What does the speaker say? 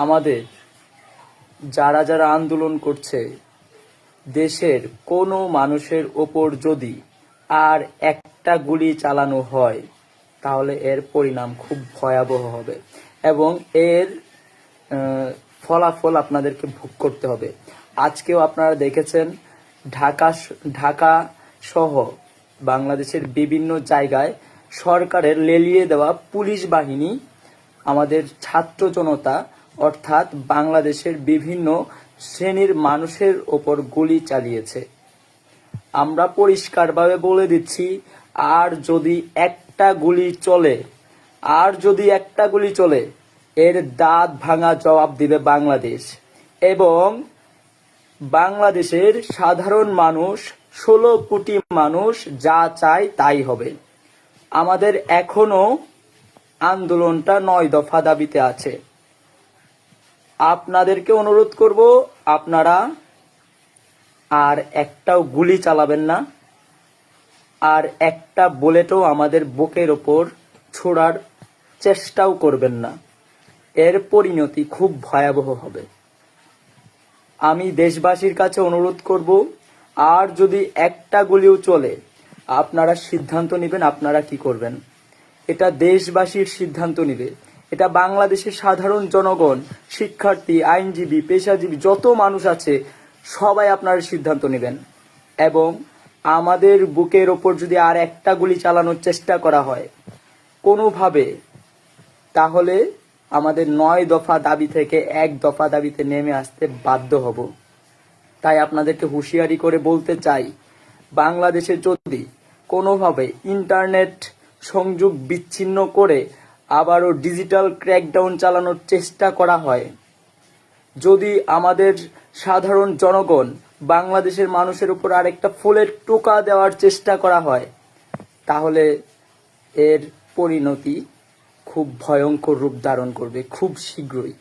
আমাদের যারা যারা আন্দোলন করছে, দেশের কোনো মানুষের ওপর যদি আর একটা গুলি চালানো হয় তাহলে এর পরিণাম খুব ভয়াবহ হবে এবং এর ফলাফল আপনাদেরকে ভোগ করতে হবে। আজকেও আপনারা দেখেছেন ঢাকা সহ বাংলাদেশের বিভিন্ন জায়গায় সরকারের লেলিয়ে দেওয়া পুলিশ বাহিনী আমাদের ছাত্র জনতা অর্থাৎ বাংলাদেশের বিভিন্ন শ্রেণীর মানুষের ওপর গুলি চালিয়েছে। আমরা পরিষ্কারভাবে বলে দিচ্ছি, আর যদি একটা গুলি চলে এর দাঁত ভাঙা জবাব দিবে বাংলাদেশ এবং বাংলাদেশের সাধারণ মানুষ 16 কোটি মানুষ যা চায় তাই হবে। আমাদের এখনো আন্দোলনটা 9 দফা দাবিতে আছে। আপনাদেরকে অনুরোধ করব, আপনারা আর একটাও গুলি চালাবেন না, আর একটা বুলেটও আমাদের বুকের ওপর ছোড়ার চেষ্টাও করবেন না। এর পরিণতি খুব ভয়াবহ হবে। আমি দেশবাসীর কাছে অনুরোধ করব, আর যদি একটা গুলিও চলে আপনারা সিদ্ধান্ত নেবেন আপনারা কি করবেন। এটা দেশবাসীর সিদ্ধান্ত নেবে। এটা বাংলাদেশের সাধারণ জনগণ, শিক্ষার্থী, আইনজীবী, পেশাজীবী যত মানুষ আছে সবাই আপনারা সিদ্ধান্ত নেবেন। এবং আমাদের বুকের ওপর যদি আর একটা গুলি চালানোর চেষ্টা করা হয় কোনোভাবে, তাহলে আমাদের 9 দফা দাবি থেকে 1 দফা দাবিতে নেমে আসতে বাধ্য হব। তাই আপনাদেরকে হুঁশিয়ারি করে বলতে চাই, বাংলাদেশে যদি কোনোভাবে ইন্টারনেট সংযোগ বিচ্ছিন্ন করে আবারও ডিজিটাল ক্র্যাকডাউন চালানোর চেষ্টা করা হয়, যদি আমাদের সাধারণ জনগণ বাংলাদেশের মানুষের উপর আরেকটা ফুলের টোকা দেওয়ার চেষ্টা করা হয়, তাহলে এর পরিণতি খুব ভয়ঙ্কর রূপ ধারণ করবে খুব শীঘ্রই।